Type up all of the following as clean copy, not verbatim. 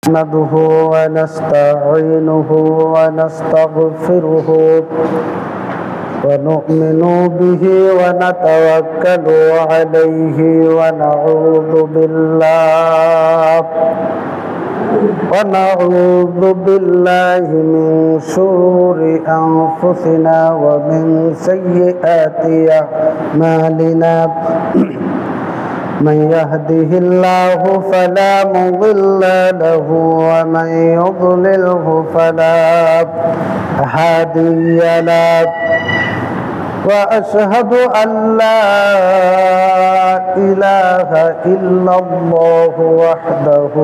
نحمده ونستعينه ونستغفره ونؤمن به ونتوكل عليه ونعوذ بالله من شرور أنفسنا ومن سيئات أعمالنا من يهده الله فلا مضل له ومن يضلله فلا هادي له وأشهد أن لا إله إلا الله وحده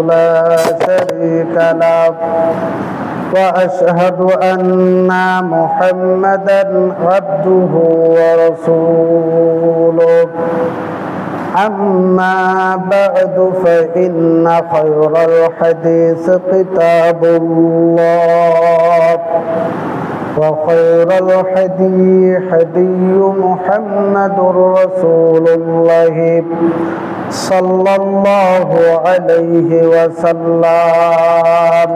لا شريك له وأشهد أن محمدا عبده ورسوله أما بعد فإن خير الحديث كتاب الله وخير الهدي هدي محمد رسول الله صلى الله عليه وسلم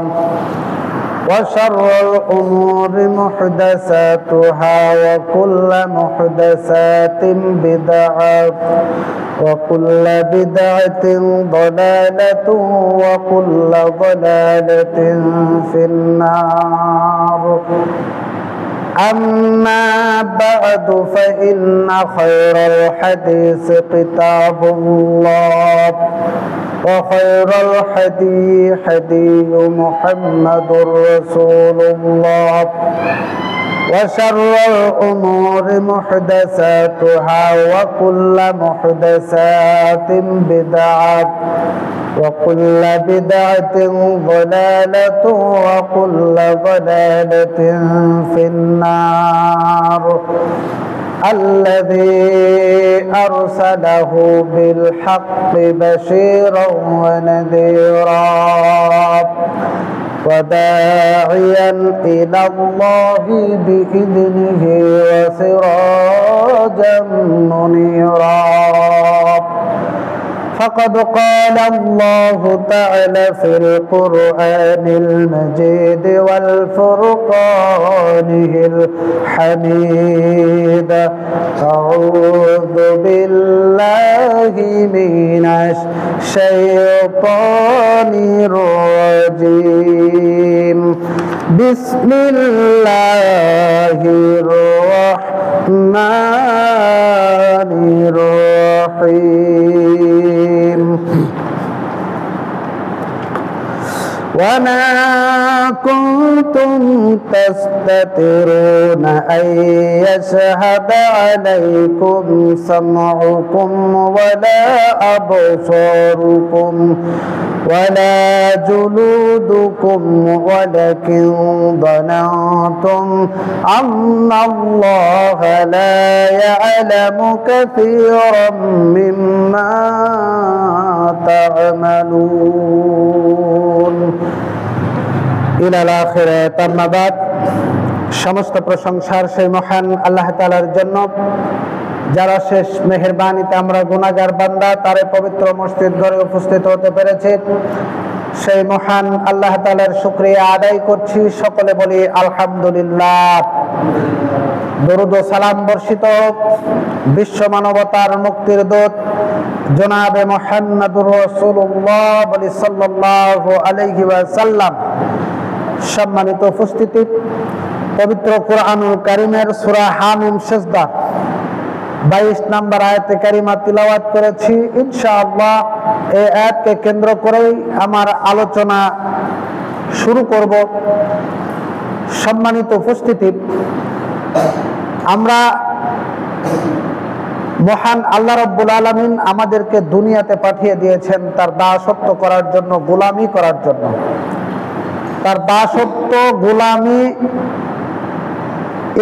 وشر الأمور محدثاتها وكل محدثات بدعة وكل بدعة ضلالة وكل ضلالة في النار أما بعد فإن خير الحديث كتاب الله وخير الهدي هدي محمد رسول الله وشر الأمور محدثاتها وكل محدثات بدعة وكل بدعة ضلالة وكل ضلالة في النار الذي أرسله بالحق بشيرا ونذيرا وداعيا إلى الله بإذنه وسراجا منيرا فقد قال الله تعالى في القرآن المجيد والفرقانه الحميد أعوذ بالله من الشيطان الرجيم بسم الله الرحمن الرحيم وما كنتم تستترون أن يشهد عليكم سمعكم ولا أبصاركم ولا جلودكم ولكن ظننتم أن الله لا يعلم كثيرا مما تعملون إلى الآخرة أما بعد সমস্ত প্রশংসার সেই মহান আল্লাহ তাআলার জন্য যারা শেষ মেহেরবানিতে আমরা গুনাহগার বান্দা তার পবিত্র মসজিদ ঘরে উপস্থিত হতে পেরেছি সেই মহান আল্লাহ তাআলার শুকরিয়া আদায় করছি সকলে বলি আলহামদুলিল্লাহ দরুদ ও সালাম বর্ষিত বিশ্ব মানবতার মুক্তির দূত জনাবে মুহাম্মদুর রাসূলুল্লাহ সাল্লাল্লাহু আলাইহি ওয়াসাল্লাম সম্মানিত উপস্থিতি পবিত্র কোরআনুল কারীমের সূরা হামিম সিজদা 22 নম্বর আয়াতে কারিমা তিলাওয়াত করেছি ইনশাআল্লাহ এই আয়াতকে কেন্দ্র করেই আমার আলোচনা শুরু করব সম্মানিত উপস্থিতি আমরা মহান আল্লাহ রাব্বুল আলামিন আমাদেরকে দুনিয়াতে পাঠিয়ে দিয়েছেন তার দাসত্ব করার জন্য গোলামি করার জন্য তার দাসত্ব গোলামি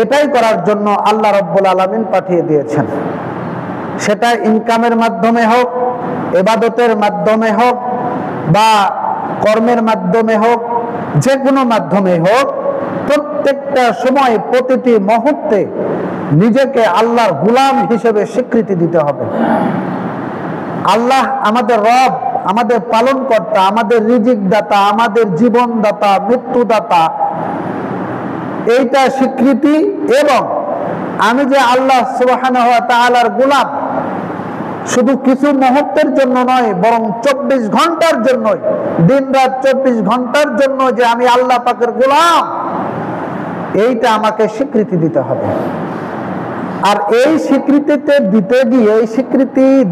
এটাই করার জন্য আল্লাহ রাব্বুল আলামিন পাঠিয়ে দিয়েছেন সেটা ইনকামের মাধ্যমে হোক ইবাদতের মাধ্যমে হোক বা কর্মের মাধ্যমে হোক যে কোনো মাধ্যমে হোক প্রত্যেকটা সময় প্রতিটি মুহূর্তে নিজেকে আল্লাহর গোলাম হিসেবে স্বীকৃতি দিতে হবে। আল্লাহ আমাদের রব, আমাদের পালনকর্তা, আমাদের রিজিক দাতা, আমাদের জীবন দাতা, মৃত্যু দাতা, এইটা স্বীকৃতি। এবং আমি যে আল্লাহ সুবহানাহু ওয়া তাআলার গোলাম, শুধু কিছু মুহূর্তের জন্য নয়, বরং 24 ঘন্টার জন্যই, দিন রাত 24 ঘন্টার জন্য যে আমি আল্লাহ পাকের গোলাম, এইটা আমাকে স্বীকৃতি দিতে হবে। আর এই স্বীকৃতি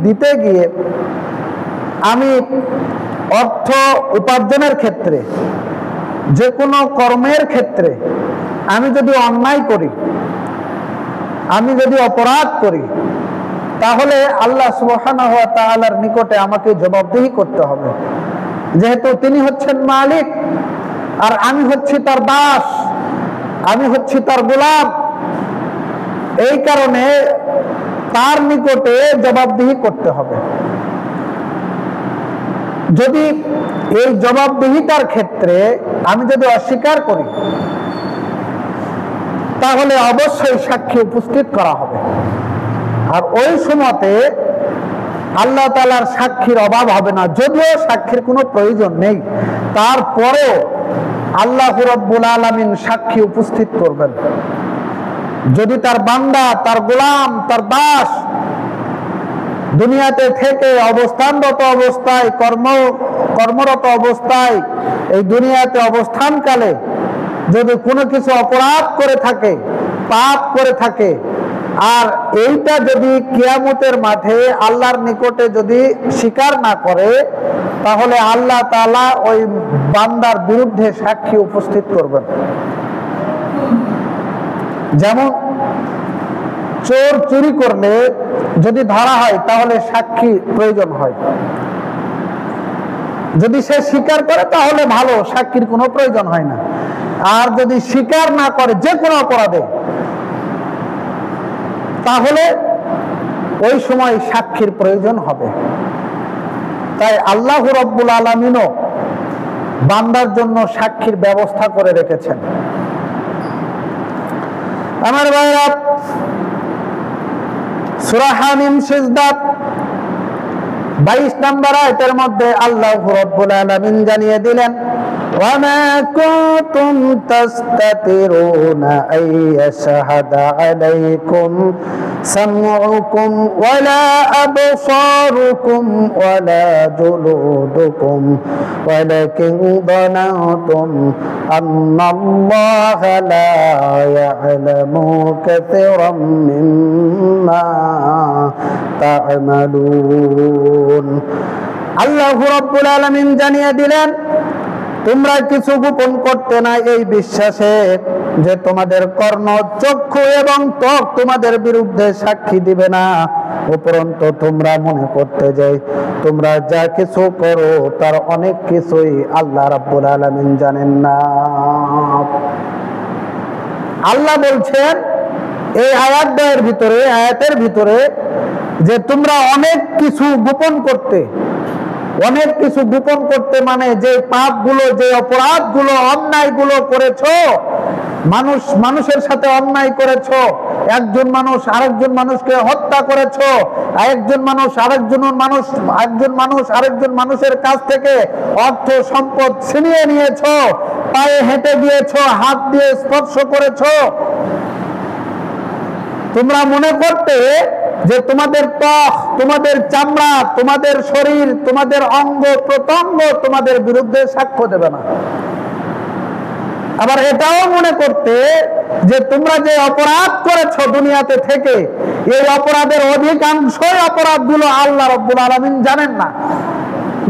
দিতে গিয়ে আমি অর্থ উপার্জনের ক্ষেত্রে, যে কোনো কর্মের ক্ষেত্রে আমি যদি অন্যায় করি, আমি যদি অপরাধ করি, তাহলে আল্লাহ সুবহানাহু ওয়া তাআলার নিকটে আমাকে জবাবদিহি করতে হবে। যেহেতু তিনি হচ্ছেন মালিক আর আমি হচ্ছি তার দাস, আমি হচ্ছি তার গোলাম, এই কারণে তার নিকটে জবাবদিহি করতে হবে। যদি এই জবাবদিহিতার ক্ষেত্রে আমি যদি অস্বীকার করি, তাহলে অবশ্যই সাক্ষী উপস্থিত করা হবে। আর ওই সময়তে আল্লাহ তাআলার সাক্ষীর অভাব হবে না। যদিও সাক্ষীর কোনো প্রয়োজন নেই, তারপরেও আল্লাহ রাব্বুল আলামিন সাক্ষী উপস্থিত করবেন। যদি তার বান্দা, তার গোলাম, তার দাস দুনিয়াতে থেকে অবস্থানরত অবস্থায়, কর্মরত অবস্থায়, এই দুনিয়াতে অবস্থানকালে যদি কোনো কিছু অপরাধ করে থাকে, পাপ করে থাকে, আর এইটা যদি কিয়ামতের মাঠে আল্লাহর নিকটে যদি স্বীকার না করে, তাহলে আল্লাহ তাআলা ওই বান্দার বিরুদ্ধে সাক্ষী উপস্থিত করবেন। যেমন চোর চুরি করলে যদি ধরা হয়, তাহলে সাক্ষী প্রয়োজন হয়। যদি সে স্বীকার করে তাহলে ভালো, সাক্ষীর কোনো প্রয়োজন হয় না। আর যদি স্বীকার না করে যে কোনো অপরাধে, তাহলে ওই সময় সাক্ষীর প্রয়োজন হবে। তাই আল্লাহ রাব্বুল আলামিনও বান্দার জন্য সাক্ষীর ব্যবস্থা করে রেখেছেন। আমার ভাইরা, সূরা হামিম সিজদা 22 নম্বর আয়াতের মধ্যে আল্লাহ রাব্বুল আলামিন জানিয়ে দিলেন, ওয়ামা কুনতুম তাস্তাতিরুনা আইয়াশহাদা আলাইকুম সামউকুম ওয়ালা আবসারুকুম ওয়ালা জুলুদুকুম ওয়ালাকিন যানাতুম আন্নাল্লাহা লা ইয়ালামু কাসীরাম মিম্মা তা'মালুন। আল্লাহ রাব্বুল আলামিন জানিয়ে দিলেন, তোমরা কিছু গোপন করতে না এই বিশ্বাসে যে তোমাদের কর্ণ, চক্ষু এবং ত্বক তোমাদের বিরুদ্ধে সাক্ষী দিবে না, উপরন্তু তোমরা মনে করতে যে তোমরা যা কিছু করো তার অনেক কিছুই আল্লাহ রাব্বুল আলামিন জানেন না। আল্লাহ বলছেন এই আয়াতের ভিতরে যে তোমরা অনেক কিছু গোপন করতে, মানে যে পাপগুলো, যে অপরাধগুলো, অন্যায়গুলো করেছো, মানুষের সাথে অন্যায় করেছো, একজন মানুষ আরেকজন মানুষকে হত্যা করেছো, একজন মানুষ আরেকজন মানুষের কাছ থেকে অর্থ সম্পদ ছিনিয়ে নিয়েছো, পায়ে হেঁটে গিয়েছো, হাত দিয়ে স্পর্শ করেছো। তোমরা মনে করতে যে তোমাদের ত্বক, তোমাদের চামড়া, তোমাদের শরীর, তোমাদের অঙ্গ প্রত্যঙ্গ তোমাদের বিরুদ্ধে সাক্ষ্য দেবে না। আবার এটাও মনে করতে যে তোমরা যে অপরাধ করেছো দুনিয়াতে থেকে, এই অপরাধের অধিকাংশই অপরাধগুলো আল্লাহ রাব্বুল আলামিন জানেন না,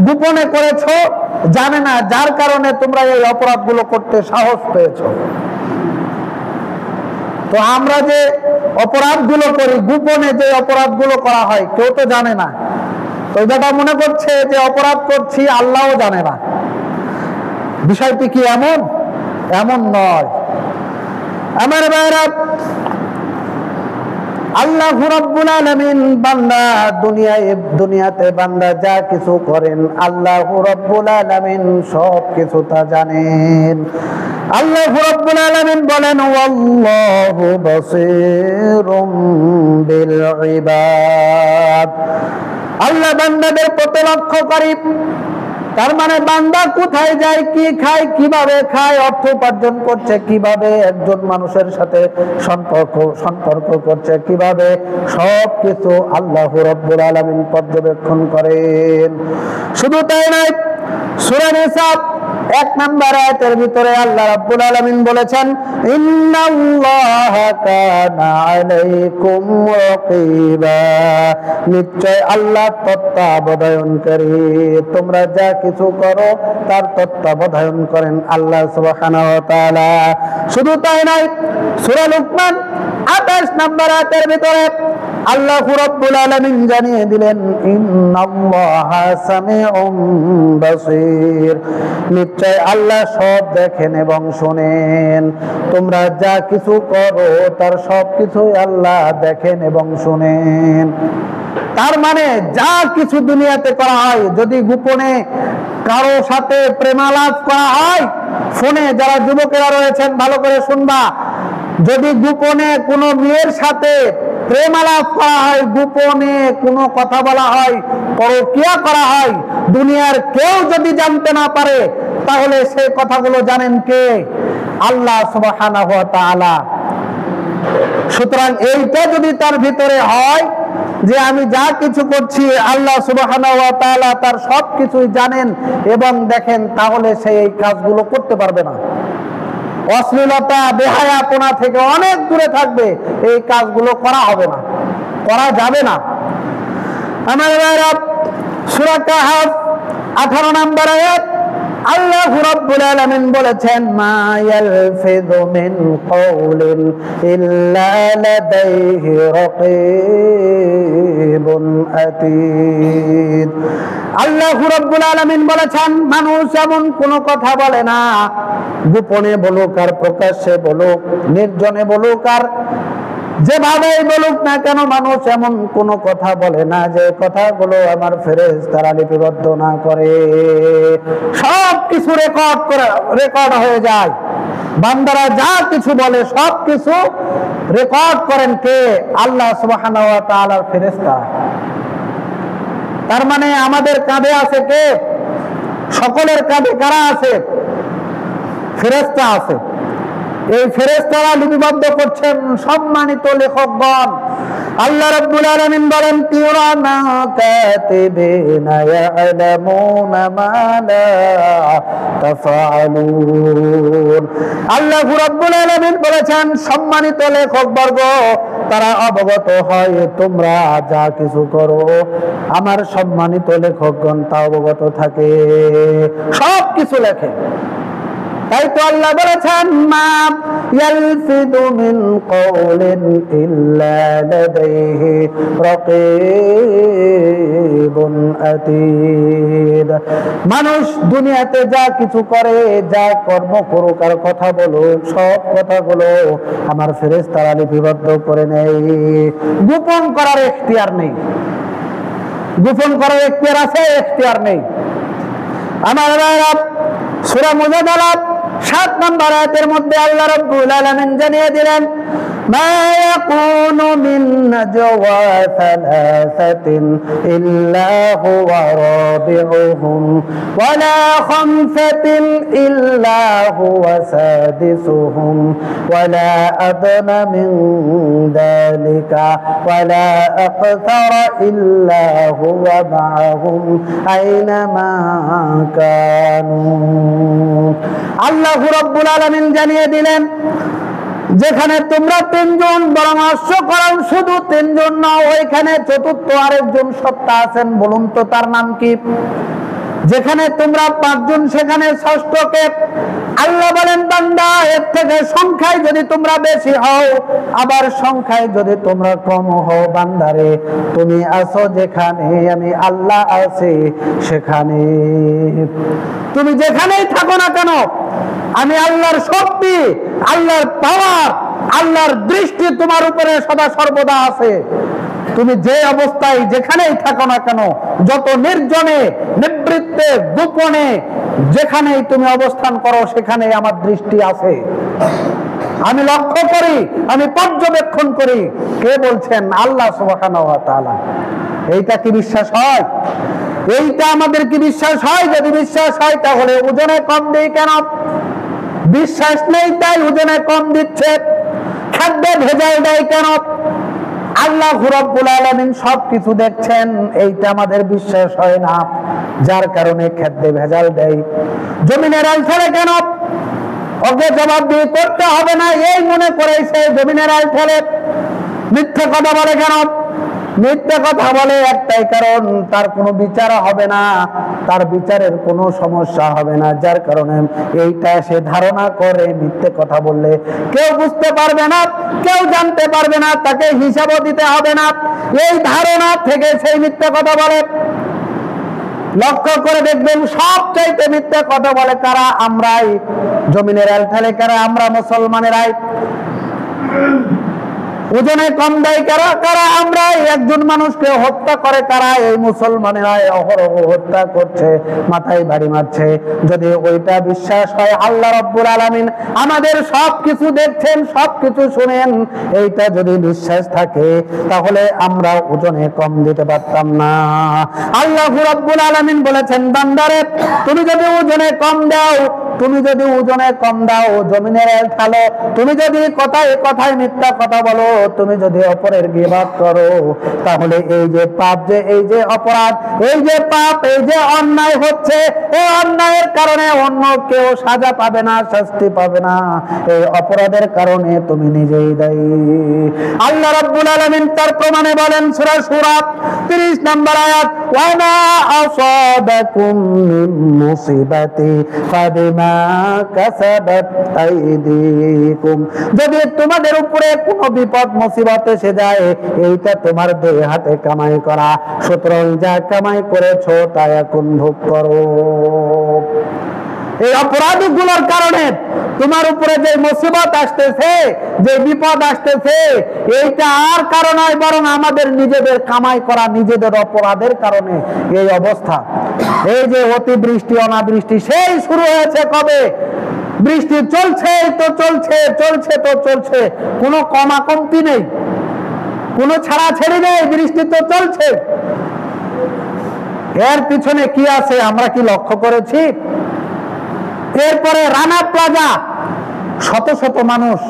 গোপনে করেছো, জানে না, যার কারণে তোমরা এই অপরাধগুলো করতে সাহস পেয়েছো। তো আমরা যে অপরাধগুলো করি, গোপনে যে অপরাধগুলো করা হয়, কেউ তো জানে না। তো যেটা মনে করছে যে অপরাধ করছি, আল্লাহও জানে না। বিষয়টি কি এমন নয়। আমার ভাইরা, আল্লাহ রাব্বুল আলামিন দুনিয়াতে বান্দা যা কিছু করেন, আল্লাহ রাব্বুল আলামিন সব কিছু তা জানেন। আল্লাহ রাব্বুল আলামিন বলেন, ওয়াল্লাহু বাসীরুম বিল ইবাদ। আল্লাহ বান্দাদের প্রতি লক্ষ্য করি। তার মানে বান্দা কোথায় যায়, কি খায়, কিভাবে খায়, অর্থ উপার্জন করছে কিভাবে, একজন মানুষের সাথে সম্পর্ক করছে কিভাবে, সবকিছু আল্লাহ রাব্বুল আলামিন পর্যবেক্ষণ করেন। শুধু তাই নয়, সূরা নিসা 1 নম্বর আয়াতের ভিতরে আল্লাহ রাব্বুল আলামিন বলেছেন, ইন্নাল্লাহা কানা আলাইকুম রাকিবা, নিশ্চয় আল্লাহ তত্ত্বাবধানকারী, তোমরা যা কিছু করো তার তত্ত্বাবধান করেন আল্লাহ সুবহানাহু ওয়া তাআলা। শুধু তাই নয়, সূরা লুকমান 28 নম্বর আয়াতের ভিতরে আল্লাহ রাব্বুল আলামিন জানিয়ে দিলেন, ইন্নাল্লাহা সামিউম বাসীর, নিশ্চয় আল্লাহ সব দেখেন এবং শুনেন। তোমরা যা কিছু করো তার সবকিছুই আল্লাহ দেখেন এবং শুনেন। তার মানে যা কিছু দুনিয়াতে করা হয়, যদি গোপনে কারো সাথে প্রেমালাপ করা হয়, ফোনে যারা যুবকেরা রয়েছেন ভালো করে শুনবা, যদি গোপনে কোনো মেয়ের সাথে প্রেমালাপ করা হয়, গোপনে কোনো কথা বলা হয়, পরকীয়া করা হয়, দুনিয়ার কেউ যদি জানতে না পারে, তাহলে সেই কথাগুলো জানেন কে? আল্লাহ সুবহানাহু ওয়া তাআলা। সুতরাং এইটা যদি তার ভিতরে হয় যে আমি যা কিছু করছি আল্লাহ সুবহানাহু ওয়া তাআলা তার সবকিছুই জানেন এবং দেখেন, তাহলে সে এই কাজগুলো করতে পারবে না। অশ্লীলতা, বেহায়াপনা থেকে অনেক দূরে থাকবে, এই কাজগুলো করা হবে না, করা যাবে না। আমার ভাইরা, সূরা কাহফ 18 নম্বর আয়াত আল্লাহ রাব্বুল আলামিন বলেছেন, মা ইয়ালফিযু মিন কাওলিন ইল্লা লাদাইহি রাকীবুন আতীদ। আল্লাহ রাব্বুল আলামিন বলেছেন, মানুষ এমন কোনো কথা বলে না, গোপনে বলুক আর প্রকাশ্যে বলুক, নির্জনে বলুক আর যেভাবেই বলুক না কেন, মানুষ এমন কোনো কথা বলে না যে কথাগুলো আমার ফেরেশতারা লিপিবদ্ধ না করে। সব কিছু রেকর্ড হয়ে যায়। বান্দারা যা কিছু বলে সব কিছু রেকর্ড করেন কে? আল্লাহ সুবহানাহু ওয়া তাআলার ফেরেশতা। তার মানে আমাদের কাঁধে আছে কে? সকলের কাঁধে কারা আছে? ফেরেশতা আছে। এই ফেরেশতারা লিপিবদ্ধ করছেন সম্মানিত লেখকগণ। আল্লাহ রাব্বুল আলামিন বলেন, কিরামা কাতিবিনা ইয়ালামুনা মা লা তাফআলুন। আল্লাহ রাব্বুল আলামিন বলেছেন, সম্মানিত লেখকবর্গ, তারা অবগত হয় তোমরা যা কিছু করো, আমার সম্মানিত লেখকগণ তা অবগত থাকে, সব কিছু লেখে। তাই তো আল্লাহ বলেছেন, মা ইয়ালফিযু মিন কাওলিন ইল্লা লাদাইহি রাকীবুন আতীদ। মানুষ দুনিয়াতে যা কিছু করে, যা কর্ম করুক আর কথা বলুক, সব কথাগুলো আমার ফেরেশতারা লিপিবদ্ধ করে নেয়। গোপন করার এখতিয়ার নেই। গোপন করার এখতিয়ার আছে, এখতিয়ার নেই। আমার ভাইরা, সূরা মুজাদালা 7 নম্বর আয়াতের মধ্যে আল্লাহ রাব্বুল আলামিন জানিয়ে দিলেন, মা ইয়াকুনু মিন নাজওয়া সালাসাতিন ইল্লা হুয়া রাবিউহুম ওয়ালা খামসাতিন ইল্লা হুয়া সাদিসুহুম ওয়ালা আদনা মিন যালিকা ওয়ালা আকতারা ইল্লা হুয়া মাআহুম আইনামা কানু। আল্লাহ রাব্বুল আলামিন জানিয়ে দিলেন, যেখানে তোমরা 3 জন পরামর্শ করো, শুধু 3 জন না, ওইখানে চতুর্থ আরেকজন সত্তা আছেন, বলুন তো তার নাম কি? যেখানে তোমরা 5 জন, সেখানে ষষ্ঠকে। আল্লাহ বলেন, বান্দা, এর থেকে সংখ্যায় যদি তোমরা বেশি হও, আবার সংখ্যায় যদি তোমরা কম হও, বান্দারে তুমি আছো যেখানে আমি আল্লাহ আছি সেখানে। তুমি যেখানেই থাকো না কেন, আমি আল্লাহর শক্তি, আল্লাহর পাওয়ার, আল্লাহর দৃষ্টি তোমার উপরে সদা সর্বদা আছে। তুমি যে অবস্থায় যেখানেই থাকো না কেন, যত নির্জনে, নিবৃত্তে, গোপনে যেখানেই তুমি অবস্থান করো, সেখানেই আমার দৃষ্টি আছে। আমি লক্ষ্য করি, আমি পর্যবেক্ষণ করি। কে বলছেন? আল্লাহ সুবহানাহু ওয়া তাআলা। এইটা কি বিশ্বাস হয়? এইটা আমাদের কি বিশ্বাস হয়? যদি বিশ্বাস হয় তাহলে ওজনে কম দেই কেন? বিশ্বাস নেই তাই ওজনে কম দিচ্ছে। খাদ্যে ভেজাল দেয় কেন? আল্লাহ রাব্বুল আলামিন সবকিছু দেখছেন, এইটা আমাদের বিশ্বাস হয় না, যার কারণে খাদ্যে ভেজাল দেয়। জমিনের আল ফেলে কেন? ওকে জবাব দিয়ে করতে হবে না এই মনে করেছে জমিনের আল ফেলে। মিথ্যে কথা বলে কেন? মিথ্যে কথা বলে একটাই কারণ, তার কোনো বিচার হবে না, তার বিচারের কোনো সমস্যা হবে না, যার কারণে এইটা সে ধারণা করে মিথ্যে কথা বললে কেউ বুঝতে পারবে না, কেউ জানতে পারবে না, তাকে হিসাবও দিতে হবে না, এই ধারণা থেকে সেই মিথ্যে কথা বলে। লক্ষ্য করে দেখবেন সবচাইতে মিথ্যে কথা বলে কারা? আমরাই। জমিনের আল ফেলে কারা? আমরা মুসলমানেরাই। ওজনে কম দেয় কারা? কারা? আমরাই। একজন মানুষকে হত্যা করে কারা? এই মুসলমানেরাই অহরহ হত্যা করছে, মাথায় বাড়ি মারছে। যদি ওইটা বিশ্বাস হয় আল্লাহ রাব্বুল আলামিন আমাদের সবকিছু দেখছেন, সবকিছু শুনেন, এইটা যদি বিশ্বাস থাকে তাহলে আমরা ওজনে কম দিতে পারতাম না। আল্লাহ রাব্বুল আলামিন বলেছেন, বান্দারে তুমি যদি ওজনে কম দাও, তুমি যদি ওজনে কম দাও, জমিনের আল ফেলো, তুমি যদি কথায় কথায় মিথ্যা কথা বলো, তুমি যদি অপরের গীবত করো, তাহলে এই যে পাপ, যে এই যে অপরাধ, এই যে পাপ, এই যে অন্যায় হচ্ছে, এই অন্যায়ের কারণে অন্য কেউ সাজা পাবে না, শাস্তি পাবে না, এই অপরাধের কারণে তুমি নিজেই দায়ী। আল্লাহ রাব্বুল আলামিন তার প্রমাণে বলেন সূরা শূরা 30 নম্বর আয়াত, ওয়া মা আসাবাকুম মিন মুসিবাতি ফাবিমা কাসাবাত আইদিকুম। যদি তোমাদের উপরে কোনো বিপদ মুসিবত এসে যায়, এইটা তোমার দুই হাতে কামাই করা, সুতরাং যা কামাই করেছো তা এখন ভোগ করো। এই অপরাধগুলোর কারণে তোমার উপরে যে মুসিবত আসতেছে, যে বিপদ আসতেছে, এইটা আর কারণ নয়, বরং আমাদের নিজেদের কামাই করা, নিজেদের অপরাধের কারণে এই অবস্থা। এই যে অতিবৃষ্টি অনাবৃষ্টি সেই শুরু হয়েছে কবে? বৃষ্টি চলছে তো চলছে, চলছে তো চলছে, কোনো কমা কমতি নেই, কোনো ছাড়াছাড়ি নেই, বৃষ্টি তো চলছে। এর পিছনে কি আছে আমরা কি লক্ষ্য করেছি? এরপরে রানা প্লাজা, শত শত মানুষ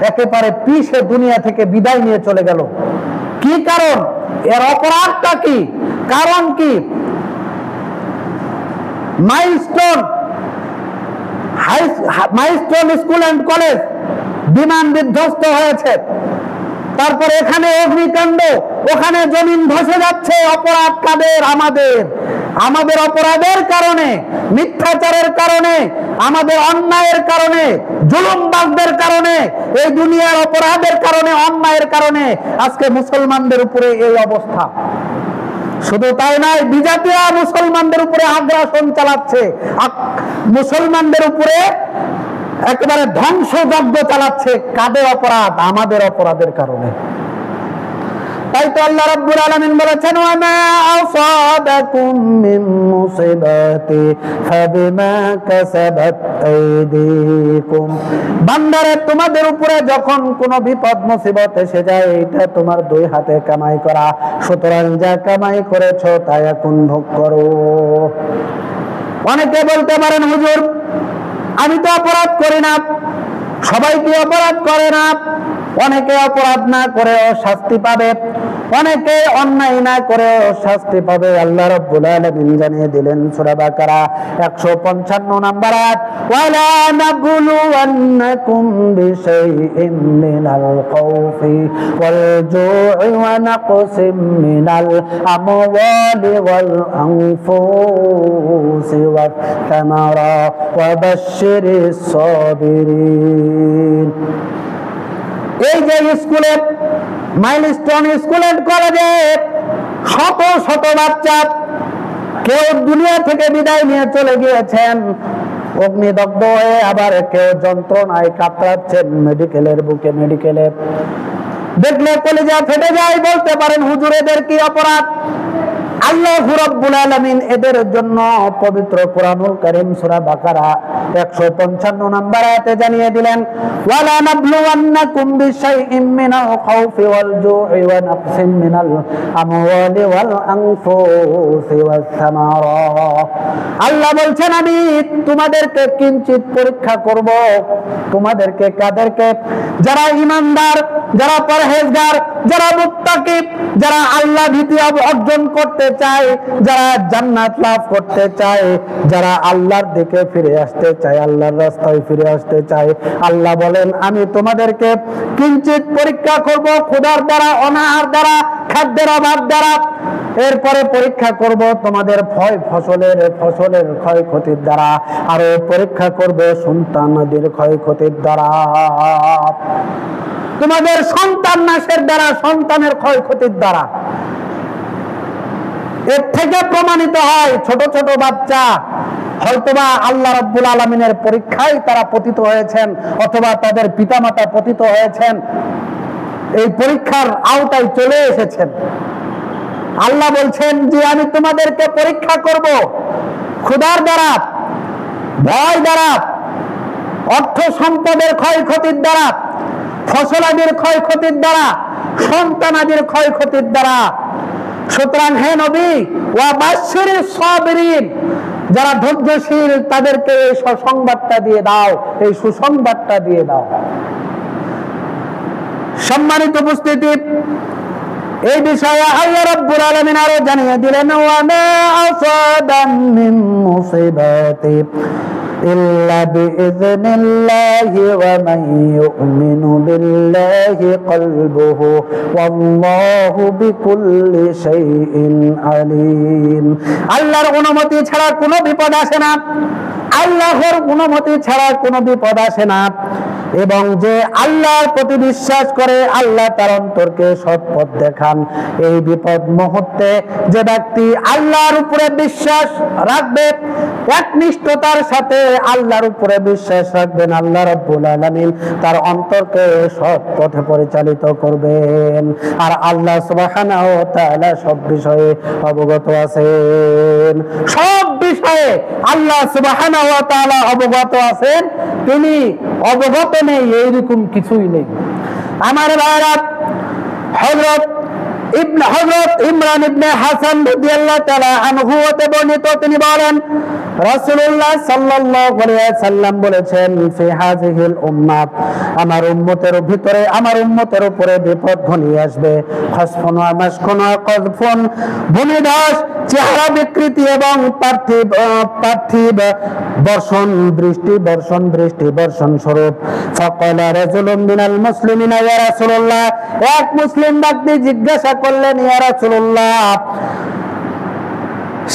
একেবারে পিছে দুনিয়া থেকে বিদায় নিয়ে চলে গেল। কি কারণ? এর অপরাধটা কি? কারণ কি? মাইলস্টোন স্কুল অ্যান্ড কলেজ বিমান বিধ্বস্ত হয়েছে, তারপরে এখানে অগ্নিকাণ্ড, ওখানে জমিন ধসে যাচ্ছে। অপরাধ কাদের? আমাদের। আমাদের অপরাধের কারণে, মিথ্যাচারের কারণে, আমাদের অন্যায়ের কারণে, জুলুমবাজদের কারণে, এই দুনিয়ার অপরাধের কারণে, অন্যায়ের কারণে আজকে মুসলমানদের উপরে এই অবস্থা। শুধু তাই নয়, বিজাতীয় মুসলমানদের উপরে আগ্রাসন চালাচ্ছে, মুসলমানদের উপরে একেবারে ধ্বংসযজ্ঞ চালাচ্ছে। কাদের অপরাধ? আমাদের অপরাধের কারণে। তাই তো আল্লাহ রাব্বুল আলামিন বলেছেন, ওয়া মা আসাবাকুম মিন মুসিবাতি ফাবিমা কাসাবাত আইদিকুম। বান্দারে তোমাদের উপরে যখন কোনো বিপদ মুসিবত এসে যায়, এটা তোমার দুই হাতে কামাই করা, সুতরাং যা কামাই করেছো তা এখন ভোগ করো। অনেকে বলতে পারেন, হুজুর আমি তো অপরাধ করি না। সবাই কি অপরাধ করে না? অনেকে অপরাধ না করেও শাস্তি পাবে, অনেকে অন্যায় না করেও শাস্তি পাবে। আল্লাহ রাব্বুল আলামিন জানিয়ে দিলেন সূরা বাকারা 155 নম্বর আয়াত, ওয়ালা নাবলুওয়ান্নাকুম বিশাইইম মিনাল খাউফি ওয়াল জু'i ওয়া নাকসিম মিনাল আমওয়ালি ওয়াল আনফুসি ওয়াত তামারা ওয়া বাশশিরিস সাবিরিন। এই যে স্কুলে, মাইলস্টোন স্কুল এন্ড কলেজে শত শত বাচ্চা কেউ দুনিয়া থেকে বিদায় নিয়ে চলে গিয়েছেন অগ্নিদগ্ধ হয়ে, আবার কেউ যন্ত্রণায় কাতরাচ্ছেন মেডিকেলের বুকে। মেডিকেলে দেখলে কলিজা ফেটে যায়। বলতে পারেন, হুজুর এদের কি অপরাধ? আল্লাহ রাব্বুল আলামিন এদের জন্য পবিত্র কোরআনুল কারীম সূরা বাকারা 155 নম্বর আয়াতে জানিয়ে দিলেন, ওয়ালা নাবলুওয়ান্নাকুম বিশাইইম মিনাল খাউফি ওয়াল জু'i ওয়া নাকসিম মিনাল আমওয়ালি ওয়াল আনফুসি ওয়াস সামারাত। আল্লাহ বলছেন আমি তোমাদেরকে কিঞ্চিত পরীক্ষা করব। তোমাদেরকে কাদেরকে? যারা ঈমানদার, যারা পরহেজগার, যারা মুত্তাকি, যারা আল্লাহ ভীতি অর্জন করতে চায়, যারা জান্নাত লাভ করতে চায়, যারা আল্লাহর দিকে ফিরে আসতে চায়, আল্লাহর রাস্তায় ফিরে আসতে চায়। আল্লাহ বলেন আমি তোমাদেরকে কিঞ্চিত পরীক্ষা করব, ক্ষুধার দ্বারা, অনাহার দ্বারা, খাদ্যের অভাব দ্বারা। এরপরে পরীক্ষা করব তোমাদের ফসলের ক্ষয়ক্ষতির দ্বারা, আরো পরীক্ষা করব সন্তানাদের ক্ষয়ক্ষতির দ্বারা, তোমাদের সন্তান নাশের দ্বারা, সন্তানের ক্ষয়ক্ষতির দ্বারা। এর থেকে প্রমাণিত হয় ছোট ছোট বাচ্চা হয়তোবা আল্লাহ রাব্বুল আলামিনের পরীক্ষায় তারা পতিত হয়েছেন, অথবা তাদের পিতামাতা পতিত হয়েছেন, এই পরীক্ষার আওতায় চলে এসেছেন। আল্লাহ বলছেন যে আমি তোমাদেরকে পরীক্ষা করব ক্ষুধার দ্বারা, ভয় দ্বারা, অর্থ সম্পদের ক্ষয়ক্ষতির দ্বারা, ফসলাদির ক্ষয়ক্ষতির দ্বারা, সন্তানাদির ক্ষয়ক্ষতির দ্বারা। সুতরাং হে নবী, ওয়া বাশশিরিস সাবিরিন, যারা ধৈর্যশীল তাদেরকে এই সুসংবাদটা দিয়ে দাও, এই সুসংবাদটা দিয়ে দাও। সম্মানিত উপস্থিতি, এই বিষয়ে আল্লাহ রাব্বুল আলামিন আরো জানিয়ে দিলেন, ওয়া মা আসাবা মিন মুসিবাতি ইল্লা বিইذনিল্লাহি ওয়া মান ইউমিনু বিল্লাহি কলবুহু ওয়াল্লাহু বিকুল্লি শাইইন আলীম। আল্লাহর অনুমতি ছাড়া কোনো বিপদ আসে না, আল্লাহর অনুমতি ছাড়া কোনো বিপদ আসে না। এবং যে আল্লাহর প্রতি বিশ্বাস করে, আল্লাহ তার অন্তরকে সৎ পথ দেখান। এই বিপদ মুহূর্তে যে ব্যক্তি আল্লাহর উপরে বিশ্বাস রাখবে, একনিষ্ঠতার সাথে আল্লাহর উপরে বিশ্বাস রাখবেন, আল্লাহ রাব্বুল আলামিন তার অন্তরকে সৎ পথে পরিচালিত করবেন। আর আল্লাহ সুবহানাহু ওয়া তাআলা সব বিষয়ে অবগত আছেন, সব বিষয়ে আল্লাহ সুবহানাহু ওয়া তাআলা অবগত আছেন। তিনি অবগত নেই এইরকম কিছুই নেই। আমার ভাইরা, হযরত ইমরান ইবনে হাসান রাদিয়াল্লাহু তাআলা আনহু হতে বর্ণিত, তিনি বলেন রাসূলুল্লাহ সাল্লাল্লাহু আলাইহি ওয়াসাল্লাম বলেছেন, ফি হাযিহিল উম্মাহ, আমার উম্মতের ভিতরে, আমার উম্মতের উপরে বিপদ ঘনিয়ে আসবে। খাসফুন ওয়া মাশকুন ওয়া কযফুন, ভূমিধস, চেহারা বিকৃতি এবং পার্থিব বর্ষণ, বৃষ্টি বর্ষণ স্বরূপ। ফাকালা রাজুলুম মিনাল মুসলিমিনা, ইয়া রাসূলুল্লাহ, এক মুসলিম ব্যক্তি জিজ্ঞাসা করলেন, ইয়া রাসূলুল্লাহ,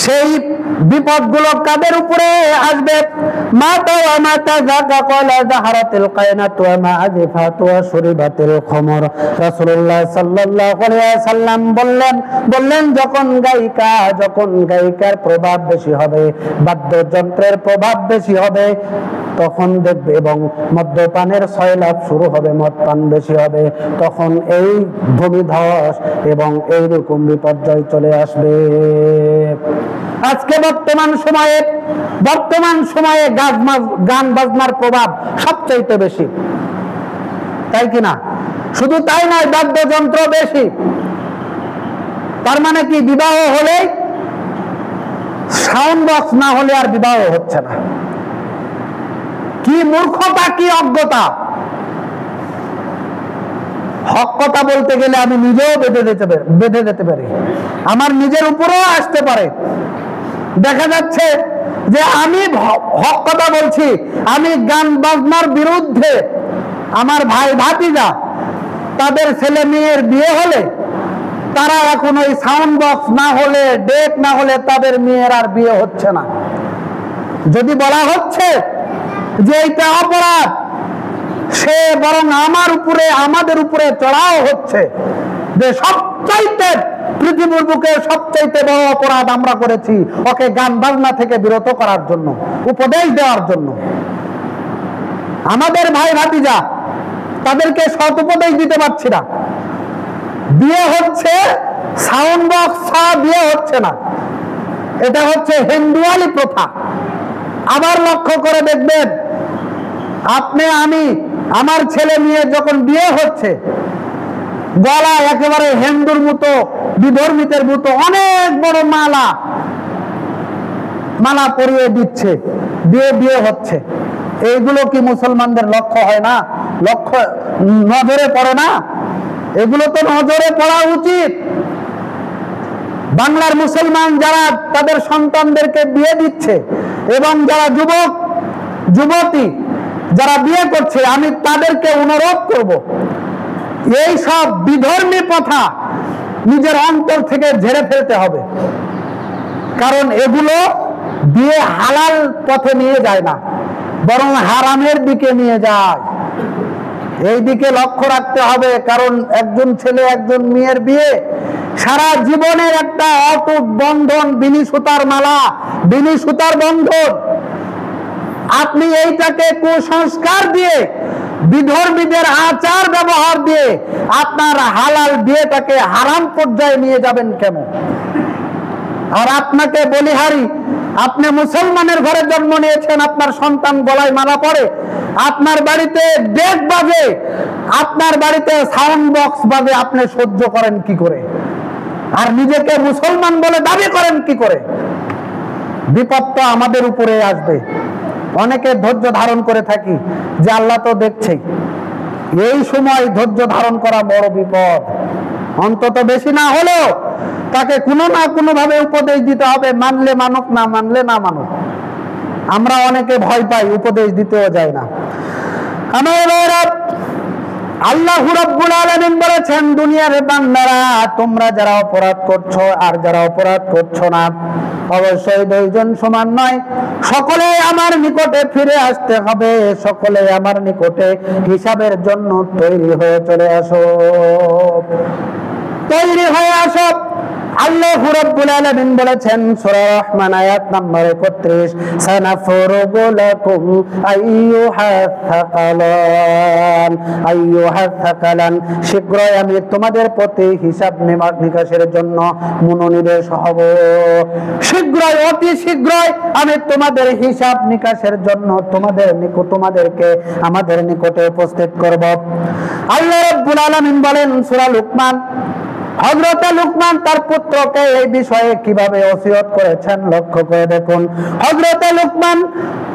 সেই বিপদগুলো কাদের উপরে আসবে? মাতা ওয়া মাতা যাকা ক্বালা যাহারাতিল কায়নাতু ওয়া মা আযফাতু ওয়া শুরিবাতিল খামর। রাসূলুল্লাহ সাল্লাল্লাহু আলাইহি ওয়াসাল্লাম বললেন যখন গায়িকার প্রভাব বেশি হবে, বাদ্যযন্ত্রের প্রভাব বেশি হবে, তখন দেখবে, এবং মদ্যপানের সয়লাভ শুরু হবে, মদপান বেশি হবে, তখন এই ভূমিধস এবং এইরকম বিপর্যয় চলে আসবে। আজকে বর্তমান সময়ে গান বাজনার প্রভাব সবচাইতে বেশি, তাই কিনা? শুধু তাই নয়, বাদ্যযন্ত্র বেশি। তার মানে কি, বিবাহ হলে সাউন্ড বক্স না হলে আর বিবাহ হচ্ছে না। কি মূর্খতা, কি অজ্ঞতা! হক কথা বলতে গেলে আমি নিজেও বেঁধে যেতে পারি, আমার নিজের উপরেও আসতে পারে। দেখা যাচ্ছে যে আমি হক কথা বলছি, আমি গান বাজনার বিরুদ্ধে। আমার ভাই ভাতিজা, তাদের ছেলে মেয়ের বিয়ে হলে তারা এখন ওই সাউন্ড বক্স না হলে, ডেক না হলে তাদের মেয়ের আর বিয়ে হচ্ছে না। যদি বলা হচ্ছে যে এটা অপরাধ, সে বরং আমাদের উপরে চড়াও হচ্ছে যে সবচাইতে, পৃথিবীর বুকে সবচাইতে বড় অপরাধ আমরা করেছি, ওকে গান বাজনা থেকে বিরত করার জন্য, উপদেশ দেওয়ার জন্য। আমাদের ভাই ভাতিজা, তাদেরকে সৎ উপদেশ দিতে পারছি না। বিয়ে হচ্ছে সাউন্ড বক্স ছাড়া, বিয়ে হচ্ছে না। এটা হচ্ছে হিন্দুয়ালি প্রথা। আবার লক্ষ্য করে দেখবেন, আপনি আমি আমার ছেলে মেয়ে যখন বিয়ে হচ্ছে, গলায় একেবারে হিন্দুর মতো বিধর্মীদের মতো অনেক বড় মালা পরিয়ে দিচ্ছে, বিয়ে হচ্ছে। এইগুলো কি মুসলমানদের লক্ষ্য হয় না? লক্ষ্য নজরে পড়ে না? এগুলো তো নজরে পড়া উচিত। বাংলার মুসলমান যারা তাদের সন্তানদেরকে বিয়ে দিচ্ছে এবং যারা যুবতী যারা বিয়ে করছে, আমি তাদেরকে অনুরোধ করব, এই সব বিধর্মী প্রথা নিজের অন্তর থেকে ঝেড়ে ফেলতে হবে। কারণ এগুলো বিয়ে হালাল পথে নিয়ে যায় না, বরং হারামের দিকে নিয়ে যায়। এই দিকে লক্ষ্য রাখতে হবে। কারণ একজন ছেলে একজন মেয়ের বিয়ে সারা জীবনের একটা অটুট বন্ধন, বিনি সুতার মালা, বিনি সুতার বন্ধন। আপনি এইটাকে কুসংস্কার দিয়ে, বিধর্মীদের আচার ব্যবহার দিয়ে আপনার হালাল বিয়েটাকে হারাম পর্যায়ে নিয়ে যাবেন কেন? আর আপনাকে বলিহারি, আপনি মুসলমানের ঘরে জন্ম নিয়েছেন, আপনার সন্তান গলায় মালা পরে, আপনার বাড়িতে ডেক বাজে, আপনার বাড়িতে সাউন্ড বক্স বাজে, আপনি সহ্য করেন কি করে? আর নিজেকে মুসলমান বলে দাবি করেন কি করে? বিপদ তো আমাদের উপরে আসবে। অনেকে ধৈর্য ধারণ করে থাকি যে আল্লাহ তো দেখছেই। এই সময় ধৈর্য ধারণ করা বড় বিপদ। অন্তত বেশি না হলেও তাকে কোনো না কোনো ভাবে উপদেশ দিতে হবে, মানলে মানুক, না মানলে না মানুক। আমরা অনেকে ভয় পাই, উপদেশ দিতেও যায় না। আল্লাহ রাব্বুল আলামিন বলেছেন, দুনিয়ার বান্দারা, তোমরা যারা অপরাধ করছো আর যারা অপরাধ করছো না, অবশ্যই দুইজন সমান নয়। সকলে আমার নিকটে ফিরে আসতে হবে, সকলে আমার নিকটে হিসাবের জন্য তৈরি হয়ে চলে আসো, তৈরি হয়ে আসো। আল্লাহ রাব্বুল আলামিন বলেছেন সূরা রহমান আয়াত নম্বর 31, সানাফরুগু লাকুম আইয়ুহাস সাকালান, শীঘ্রই আমি তোমাদের প্রতি হিসাব নিকাশের জন্য মনোনিবেশ হব। শীঘ্রই, অতি শীঘ্রই আমি তোমাদের হিসাব নিকাশের জন্য তোমাদেরকে আমাদের নিকটে উপস্থিত করব। আল্লাহ রাব্বুল আলামিন বলেন সূরা লুকমান, হযরত লুকমান তার পুত্রকে এই বিষয়ে কিভাবে ওসিয়ত করেছেন লক্ষ্য করে দেখুন। হযরত লুকমান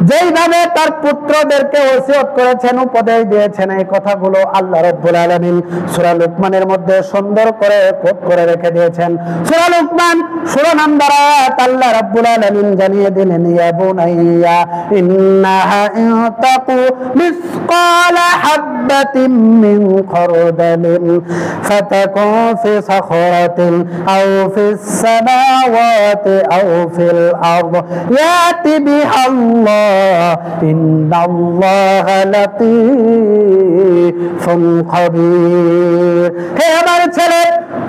যেইভাবে তার পুত্রদেরকে ওসিয়ত করেছেন, উপদেশ দিয়েছেন, এই কথাগুলো আল্লাহ রাব্বুল আলামিন সূরা লুকমানের মধ্যে সুন্দর করে কোট করে রেখে দিয়েছেন। সূরা লুকমান 16 নম্বর আয়াত আল্লাহ রাব্বুল আলামিন জানিয়ে দিলেন, ইয়া বুনাইয়া ইন্নাহা ইনতাকু মিসকালা হাববাতিন মিন খারদালিন ফাতাকুন ফি সাখরাতিন আও ফিস সামাওয়াতি আও ফিল আরদ ইয়াতি বিহাল্লাহ ইন্নাল্লাহা লাতীফুন খাবীর। হে আমার ছেলে,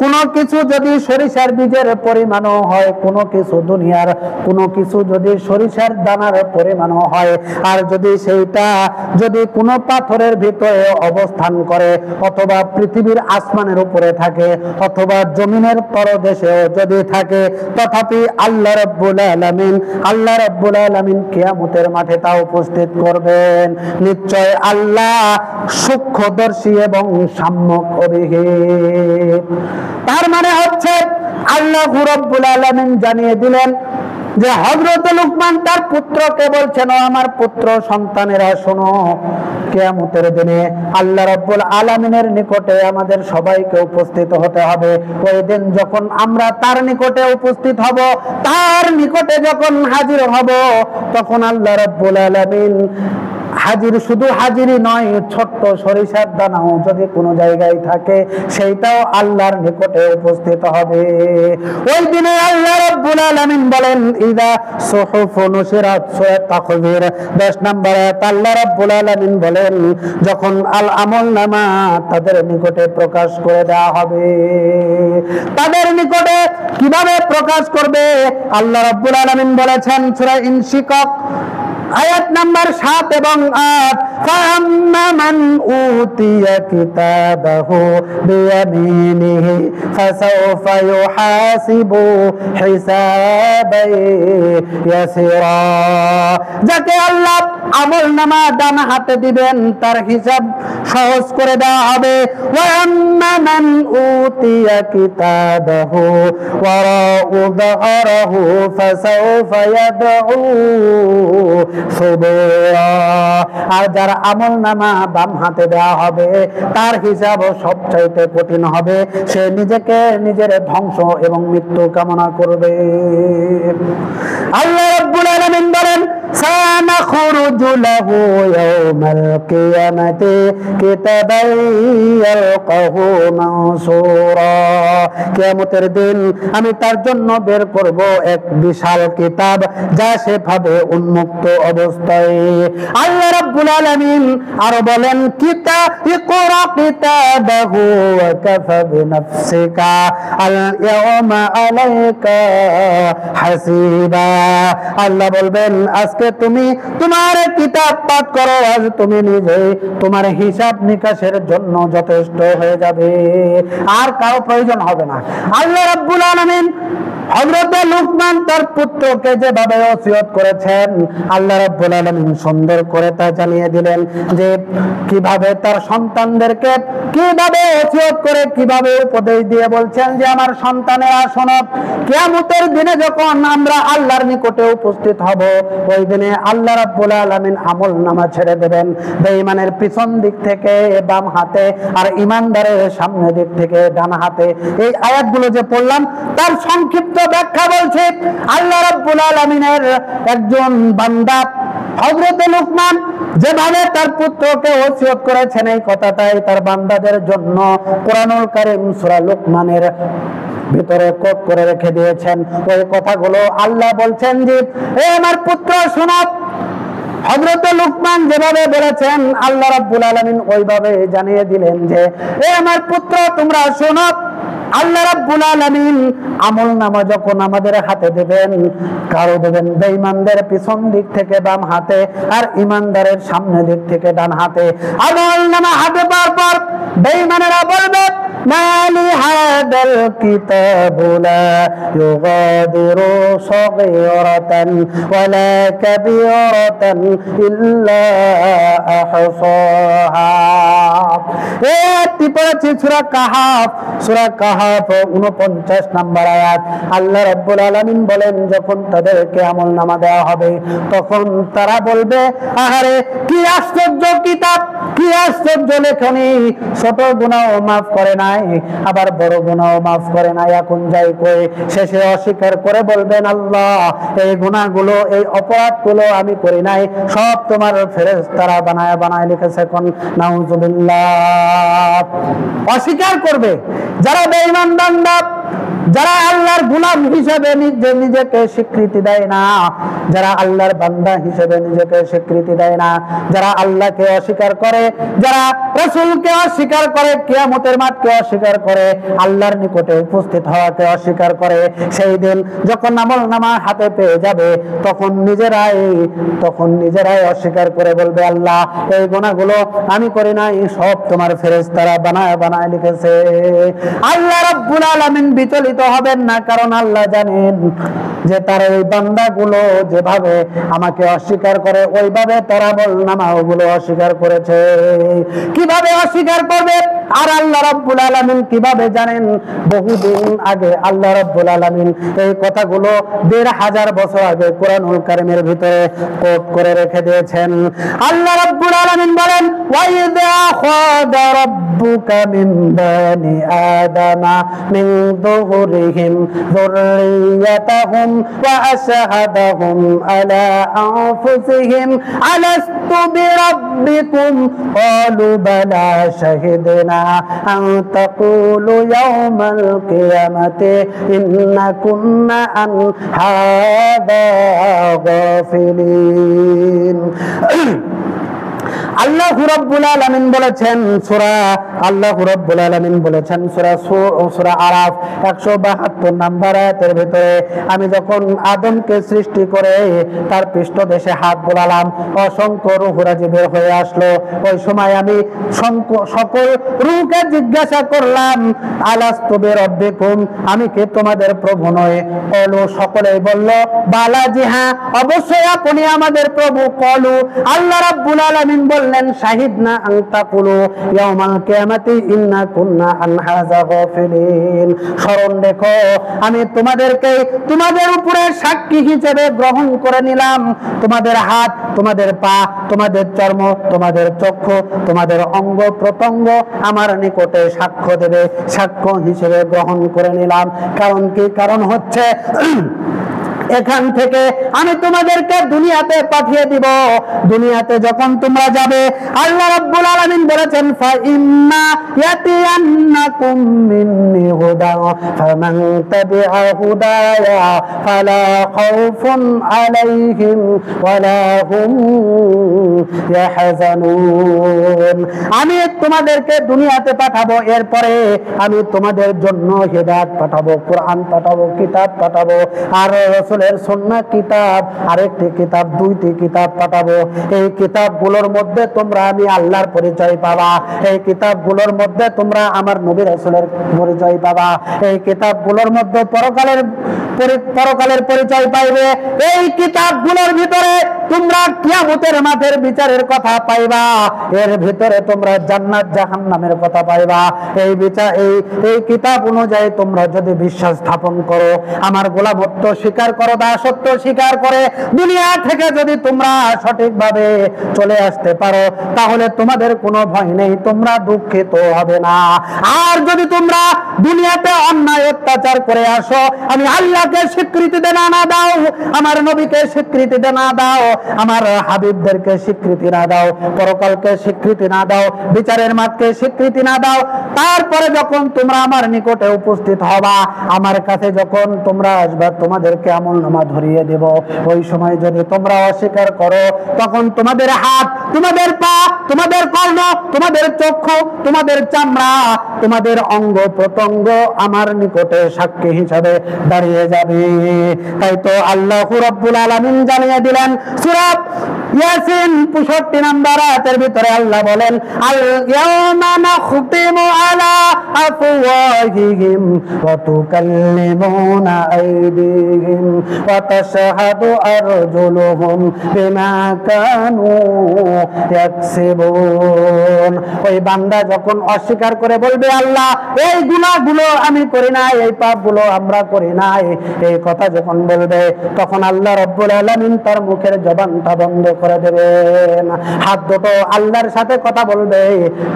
কোনো কিছু যদি সরিষার বীজের পরিমাণও হয়, কোনো কিছু দুনিয়ার কোনো কিছু যদি সরিষার দানার পরিমাণও হয়, আর যদি সেইটা যদি কোনো পাথরের ভিতরে অবস্থান করে, অথবা পৃথিবীর আসমানের উপরে থাকে, অথবা জমিনের তলদেশেও যদি থাকে, তথাপি আল্লাহ রাব্বুল আলামিন কিয়ামতের মাঠে তা উপস্থিত করবেন। নিশ্চয় আল্লাহ সূক্ষ্মদর্শী এবং সম্যক অভিজ্ঞ। তার মানে হচ্ছে আল্লাহ রাব্বুল আলামিন জানিয়ে দিলেন যে হযরত লুকমান তার পুত্রকে বলছেন, ও আমার পুত্র সন্তানেরা শোনো, কিয়ামতের দিনে আল্লাহ রাব্বুল আলামিনের নিকটে আমাদের সবাইকে উপস্থিত হতে হবে। ওই দিন যখন আমরা তার নিকটে উপস্থিত হব, তার নিকটে যখন হাজির হব, তখন আল্লাহ রাব্বুল আলামিন শুধু হাজিরি নয়, ছোট্ট সরিষার দানাও যদি কোনো জায়গায় থাকে, সেইটাও আল্লাহর নিকটে উপস্থিত হবে। ওই দিনে আল্লাহ রাব্বুল আলামিন বলেন, ইদা সুহুফ নুশিরাত, সূরা তাকবীর 10 নম্বর আয়াত আল্লাহ রাব্বুল আলামিন বলেন, যখন আল আমলনামা তাদের নিকটে প্রকাশ করে দেওয়া হবে। তাদের নিকটে কিভাবে প্রকাশ করবে? আল্লাহ রাব্বুল আলামিন বলেছেন সূরা ইনশিকাক আয়াত নাম্বার 7 এবং 8 ফাআম্মা মান উতিয়া কিতাবাহু বিয়ামিনিহি ফাসাউফা ইউহাসিবু হিসাবান ইয়াসিরা। যাকে আল্লাহ আমলনামা ডান হাতে দিবেন তার হিসাব সহজ করে দেওয়া হবে। ওয়া আম্মা মান উতিয়া কিতাবাহু ওয়ারাউ যাহরাহু ফাসাউফা ইয়াদউ সুবুরা। আর যার আমলনামা বাম হাতে দেওয়া হবে তার হিসাব সবচাইতে কঠিন হবে, সে নিজেকে নিজের ধ্বংস এবং মৃত্যু কামনা করবে। আল্লাহ রাব্বুল আলামিন বলেন সানাখরুজু লাহু ইয়াওমাল কিয়ামাতি কিতাবান ইয়ালকাহু মানসুরা। কিয়ামতের দিন আমি তার জন্য বের করব এক বিশাল কিতাব যা সে পাবে উন্মুক্ত অবস্থায়। আল্লাহ রাব্বুল আলামিন আরো বলেন ইকরা কিতাবাহু ওয়া কাফা বিনাফসিকা আল ইয়াওমা আলাইকা হাসিবা। আল্লাহ বলবেন আজকে তুমি তোমার কিতাব পাঠ করো, আজ তুমি নিজে তোমার হিসাব নিকাশের জন্য যথেষ্ট হয়ে যাবে, আর কারো প্রয়োজন হবে না। আল্লাহ রাব্বুল আলামিন হযরত লুকমান তার পুত্রকে যেভাবে ওসিয়ত করেছেন আল্লাহ রাব্বুল আলামিন সুন্দর করে তা জানিয়ে দিলেন যে কিভাবে তার সন্তানদেরকে কিভাবে ওসিয়ত করে কিভাবে উপদেশ দিয়ে বলছেন যে আমার সন্তানেরা শোনো, কিয়ামতের দিনে যখন আমরা আল্লাহর নিকটে উপস্থিত হব ওই দিনে আল্লাহ রাব্বুল আলামিন আমলনামা ছেড়ে দেবেন বেঈমানের পিছন দিক থেকে বাম হাতে আর ঈমানদারের সামনের দিক থেকে ডান হাতে। এই আয়াতগুলো যে পড়লাম তার সংক্ষিপ্ত ব্যাখ্যা বলছে আল্লাহ রাব্বুল আলামিনের একজন বান্দা হযরত লুকমান যেভাবে তার পুত্রকে ওসিয়ত করেছেন এই কথাটাই তার বান্দাদের জন্য কোরআনুল কারীম সূরা লুকমানের ভিতরে কোট করে রেখে দিয়েছেন। ওই কথাগুলো আল্লাহ বলছেন যে হে আমার পুত্র শোনো, হযরত লুকমান যেভাবে বলেছেন আল্লাহ রাব্বুল আলামিন ওইভাবে জানিয়ে দিলেন যে হে আমার পুত্র তোমরা শোনো, আল্লাহ রাব্বুল আলামিন আমলনামা যখন আমাদের হাতে দেবেন, কারো দেবেন বেঈমানদের পিছন দিক থেকে বাম হাতে আর ঈমানদারের সামনে দিক থেকে ডান হাতে। আমলনামা হাতে পাওয়ার পর বেঈমানেরা বলবে মালি হাদাল কিতাবু লা ইউগাদিরু সাগীরাতান ওয়ালা কাবীরাতান ইল্লা আহসাহা। এই পড়েছি সূরা কাহাফ, সূরা কাহাফ 49 নম্বর আয়াত। আল্লাহ রাব্বুল আলামিন বলেন যখন তাদেরকে আমলনামা দেওয়া হবে তখন তারা বলবে আহারে কি আশ্চর্য কিতাব, কি আশ্চর্য লেখনী, ছোট গুনাহ মাফ করে নাই আবার বড় গুনাহ মাফ করে নাই। এখন যাই কই শেষে অস্বীকার করে বলবেন আল্লাহ এই গুনাহগুলো এই অপরাধগুলো আমি করি নাই, সব তোমার ফেরেশতারা বানায় বানায় লিখেছে। কোন নাউযুবিল্লাহ। অস্বীকার করবে যারা বেঈমান বান্দা, যারা আল্লাহর গোলাম হিসেবে নিজেকে স্বীকৃতি দেয় না, যারা আল্লাহর বান্দা হিসেবে নিজেকে স্বীকৃতি দেয় না, যারা আল্লাহকে অস্বীকার করে, যারা রাসূলকে অস্বীকার করে, কিয়ামতের মাঠকে অস্বীকার করে, আল্লাহর নিকটে উপস্থিত হওয়াকে অস্বীকার করে, সেই দিন যখন আমলনামা হাতে পেয়ে যাবে তখন নিজেরাই অস্বীকার করে বলবে আল্লাহ এই গুনাহগুলো আমি করি নাই, সব তোমার ফেরেশতারা বানায় বানায় লিখেছে। আল্লাহ রাব্বুল আলামিন বিচলিত হবেন না, কারণ আল্লাহ জানেন যে তার এই বান্দাগুলো যেভাবে আমাকে অস্বীকার করে ওইভাবে তারা আমলনামাগুলো অস্বীকার করেছে। কিভাবে অস্বীকার করবে? আর আল্লাহ রাব্বুল আলামিন কিভাবে জানেন? বহুদিন আগে আল্লাহ রাব্বুল আলামিন এই কথাগুলো ১৫০০ বছর আগে কোরআনুল কারীমের ভিতরে কোট করে রেখে দিয়েছেন। আল্লাহ রাব্বুল আলামিন বলেন ওয়াইযা আখাযা রাব্বুকা মিন বানি আদামা মিন যুহুরিহিম যুররিয়াতাহুম ওয়া আশহাদাহুম আলা আনফুসিহিম আলাস্তু বিরাব্বিকুম ক্বালু বালা শাহিদনা আন তাকুলু ইয়াওমাল কিয়ামাতি ইন্না কুন্না আন হাযা গাফিলিন। আল্লাহু রাব্বুল আলামিন বলেছেন সূরা আরাফ 172 নম্বর আয়াতের ভিতরে, আমি যখন আদমকে সৃষ্টি করে তার পৃষ্ঠদেশে হাত বোলালাম, অসংখ্য রূহরাজি বের হয়ে আসলো। ওই সময় আমি সকল রূহকে জিজ্ঞাসা করলাম, আলাস্তু বিরাব্বিকুম, আমি কি তোমাদের প্রভু নই? কলু, সকলেই বলল, বালাজি, হ্যাঁ অবশ্যই আপনি আমাদের প্রভু। কলু, আল্লাহ রাব্বুল আলামিন বললেন, শাহিদনা আন তাকুলু ইয়াউমাল কিয়ামাতি ইন্না কুন্না আন হাযা গাফিলিন। স্মরণ রেখো, আমি তোমাদেরকে তোমাদের উপরে সাক্ষী হিসেবে গ্রহণ করে নিলাম। তোমাদের হাত, তোমাদের পা, তোমাদের চর্ম, তোমাদের চক্ষু, তোমাদের অঙ্গ প্রত্যঙ্গ আমার নিকটে সাক্ষ্য দেবে, সাক্ষ্য হিসেবে গ্রহণ করে নিলাম। কারণ কি? কারণ হচ্ছে এখান থেকে আমি তোমাদেরকে দুনিয়াতে পাঠিয়ে দিব। দুনিয়াতে যখন তোমরা যাবে, আল্লাহ রাব্বুল আলামিন বলেছেন, ফা ইম্মা ইয়াতিয়ান্নাকুম মিন্নি হুদা ফামান তাবিআ হুদায়া ফালা খাউফুন আলাইহিম ওয়ালা হুম ইয়াহজানুন। আমি তোমাদেরকে দুনিয়াতে পাঠাবো, এরপরে আমি তোমাদের জন্য হিদায়াত পাঠাবো, কোরআন পাঠাবো, কিতাব পাঠাবো, আর রাসূলের সুন্নাহ কিতাব, আরেকটি কিতাব, দুইটি কিতাব পাঠাবো। এই কিতাবগুলোর মধ্যে তোমরা আমি আল্লাহর পরিচয় পাবা, এই কিতাবগুলোর মধ্যে তোমরা আমার নবী রাসূলের পরিচয় পাবা, এই কিতাবগুলোর মধ্যে পরকালের পরিচয় পাইবে। এই কিতাবগুলোর ভিতরে তোমরা কিয়ামতের মাঠের বিচারের কথা পাইবা, এর ভিতরে তোমরা জান্নাত জাহান্নামের কথা পাইবা। এই কিতাব অনুযায়ী তোমরা যদি বিশ্বাস স্থাপন করো, আমার গোলামত্ব স্বীকার করো, দাসত্ব স্বীকার করে দুনিয়া থেকে যদি তোমরা সঠিকভাবে চলে আসতে পারো, তাহলে তোমাদের কোনো ভয় নেই, তোমরা দুঃখিত হবে না। আর যদি তোমরা দুনিয়াতে অন্যায় অত্যাচার করে আসো, আমি আল্লাহকে স্বীকৃতি না দাও, আমার নবীকে স্বীকৃতি না দাও, আমার হাবিবদেরকে স্বীকৃতি না দাও, পরকালকে স্বীকৃতি না দাও, বিচারের মাঠকে স্বীকৃতি না দাও, তারপরে যখন তোমরা আমার নিকটে উপস্থিত হবা, আমার কাছে যখন তোমরা আসবা, তোমাদেরকে আমলনামা ধরিয়ে দেব। ওই সময় যদি তোমরা অস্বীকার করো, তখন তোমাদের হাত, তোমাদের পা, তোমাদের কর্ণ, তোমাদের চক্ষু, তোমাদের চামড়া, তোমাদের অঙ্গ প্রত্যঙ্গ আমার নিকটে সাক্ষী হিসাবে দাঁড়িয়ে যাবে। তাই তো আল্লাহু রাব্বুল আলামিন জানিয়ে দিলেন সূরা ইয়াসিন 65 নম্বর আয়াতের ভিতরে আল্লাহ বলেন, আল ইয়াওমা নাখতিমু আলা আফওয়াহিহিম ওয়া তুকাল্লিমুনা আইদিহিম ওয়া তাশহাদু আরজুলুহুম বিমা কানু ইয়াকসিবুন। ওই বান্দা যখন অস্বীকার করে বলবে, আল্লাহ এই গুনাহগুলো আমি করি নাই, এই পাপগুলো আমরা করি নাই, এই কথা যখন বলবে, তখন আল্লাহ রাব্বুল আলামিন তার মুখের জবানটা বন্ধ করে দেবেন। হাত দুটো আল্লাহর সাথে কথা বলবে,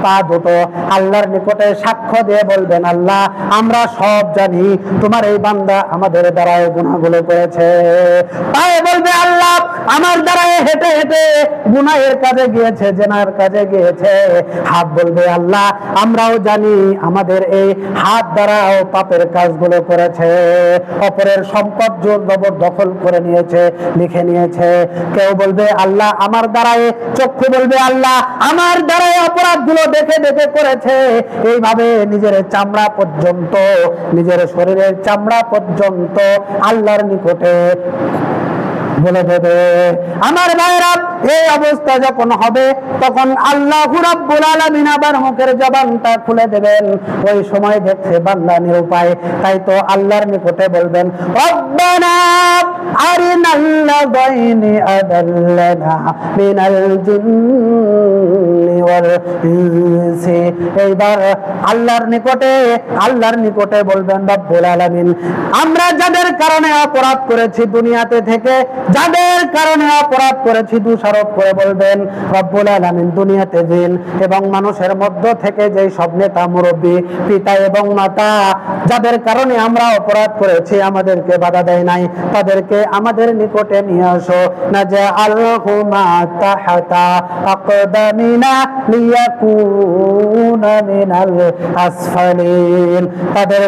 পা দুটো আল্লাহর নিকটে সাক্ষ্য দিয়ে বলবেন, আল্লাহ আমরা সব জানি তোমার এই বান্দা আমাদের দ্বারা এই গুনাহগুলো করেছে। তাই বলবে, আল্লাহ আমার দ্বারা হেঁটে হেঁটে গুনাহের কাজে গিয়েছে, জেনার কাজে গিয়েছে। হাত বলবে, আল্লাহ আমরাও জানি আমাদের এই হাত দ্বারাও পাপের কাজগুলো করেছে, অপরের সম্পদ জবরদখল করে নিয়েছে, লিখে নিয়েছে। কেউ বলবে, আল্লাহ আমার দ্বারাই, চক্ষু বলবে, আল্লাহ আমার দ্বারাই অপরাধগুলো দেখে দেখে করেছে। এইভাবে নিজের চামড়া পর্যন্ত, নিজের শরীরের চামড়া পর্যন্ত আল্লাহর নিকটে বলে দেবে। আমার ভাইরা, এই অবস্থা যখন হবে, তখন আল্লাহু রাব্বুল আলামিন আবার মুখের জবানটা খুলে দেবেন। ওই সময় দেখছে বান্দা নিরুপায়, তাই তো আল্লাহর নিকটে বলবেন, রব্বানা আরিনাল লাযাইনি আদাল্লানা মিনাল জিন্নি ওয়াল ইনসি। এইবার আল্লাহর নিকটে বলবেন, রব্বুল আলামিন আমরা যাদের কারণে অপরাধ করেছি দুনিয়াতে থেকে, যাদের কারণে অপরাধ করেছি, দোষারোপ করে বলবেন, রব্বুল আলামিন দুনিয়াতে জিন এবং মানুষের মধ্য থেকে যেই সব নেতা মুরব্বী, পিতা এবং মাতা, যাদের কারণে আমরা অপরাধ করেছি, আমাদেরকে বাধা দেয় নাই, তাদেরকে আমাদের নিকটে নিয়ে আসো। নাজআলহুমা তাহতা আকদামিনা লিয়াকুনা মিনাল আসফালিন। তাদের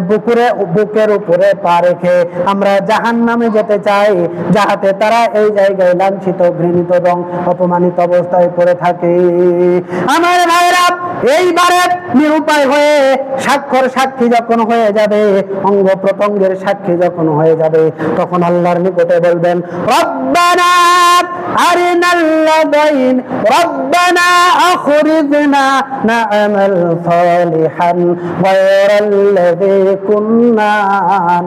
বুকের উপরে পা রেখে আমরা জাহান্নামে যেতে চাই, যাহাতে তারা এই জায়গায় লাঞ্ছিত, ঘৃণিত এবং অপমানিত অবস্থায় পড়ে থাকে। আমার ভাইরা, এইবারে নিরুপায় হয়ে সাক্ষী যখন হয়ে যাবে, অঙ্গ প্রত্যঙ্গের সাক্ষী যখন হয়ে যাবে, তখন আল্লাহর নিকটে বলবেন, রব্বানা আরিনাল লাযাইন রব্বানা আখরিজনা না'মাল সালিহান গায়রাল্লাযী কুননা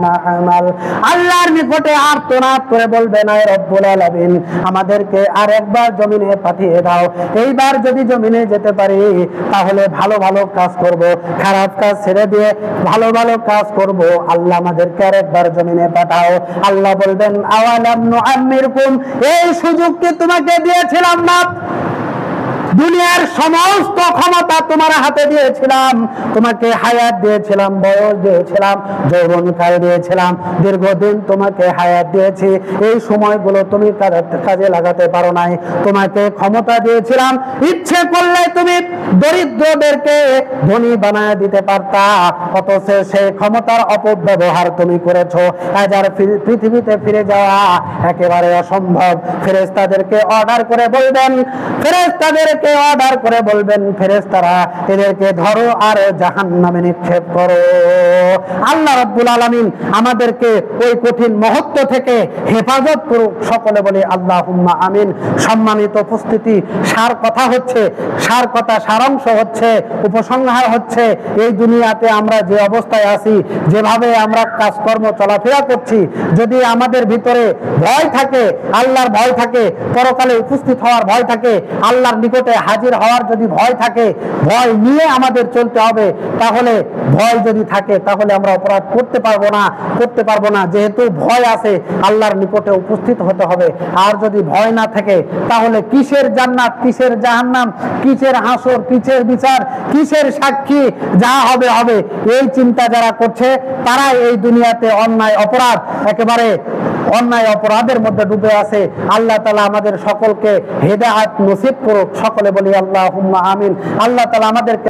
না'মাল। আল্লাহর নিকটে আর্তনাদ করে বলবেন, আয় রব্বুল আলামিন, আমাদেরকে আরেকবার জমিনে পাঠিয়ে দাও। এইবার যদি জমিনে যেতে পারি তাহলে ভালো ভালো কাজ করব, খারাপ কাজ ছেড়ে দিয়ে ভালো ভালো কাজ করব। আল্লাহ আমাদেরকে আরেকবার জমিনে পাঠাও। আল্লাহ বলবেন, আওয়ালাম নুআম্মিরকুম, এই সুযোগ কি তোমাকে দিয়েছিলাম না? দুনিয়ার সমস্ত ক্ষমতা তোমার হাতে দিয়েছিলাম, তোমাকে হায়াত দিয়েছিলাম, বয়স দিয়েছিলাম, যৌবনকাল দিয়েছিলাম, দীর্ঘদিন তোমাকে হায়াত দিয়েছি। এই সময়গুলো তুমি কাজে লাগাতে পারো নাই। তোমাকে ক্ষমতা দিয়েছিলাম, ইচ্ছে করলে তুমি দরিদ্রদেরকে ধনী বানায় দিতে পারতা, অথচ সেই ক্ষমতার অপব্যবহার তুমি করেছো। আজ আর পৃথিবীতে ফিরে যাওয়া একেবারে অসম্ভব। ফেরেশতাদেরকে অর্ডার করে বলবেন, ফেরেশতারা এদেরকে ধরো আর জাহান্নামে নিক্ষেপ করো। আল্লাহ রাব্বুল আলামিন আমাদেরকে ওই কঠিন মুহূর্ত থেকে হেফাজত করুক। সকলে বলি আল্লাহুম্মা আমিন। সম্মানিত উপস্থিতি, সারাংশ হচ্ছে, উপসংহার হচ্ছে, এই দুনিয়াতে আমরা যে অবস্থায় আছি, যেভাবে আমরা কাজকর্ম চলাফেরা করছি, যদি আমাদের ভিতরে ভয় থাকে, আল্লাহর ভয় থাকে, পরকালে উপস্থিত হওয়ার ভয় থাকে, আল্লাহর নিকটে হাজির হওয়ার যদি ভয় থাকে, ভয় নিয়ে আমাদের চলতে হবে। তাহলে ভয় যদি থাকে তাহলে আমরা অপরাধ করতে পারবো না। যেহেতু ভয় আছে, আল্লাহর নিকটে উপস্থিত হতে হবে। আর যদি ভয় না থাকে তাহলে কিসের জান্নাত, কিসের জাহান্নাম, কিসের হাসর, কিসের বিচার, কিসের সাক্ষী, যা হবে হবে। এই চিন্তা যারা করছে তারা এই দুনিয়াতে একেবারে অন্যায় অপরাধের মধ্যে ডুবে আছে। আল্লাহ তাআলা আমাদের সকলকে হেদায়েত নসিব করুক। সকলে বলি আল্লাহুম্মা আমিন। আল্লাহ তাআলা আমাদেরকে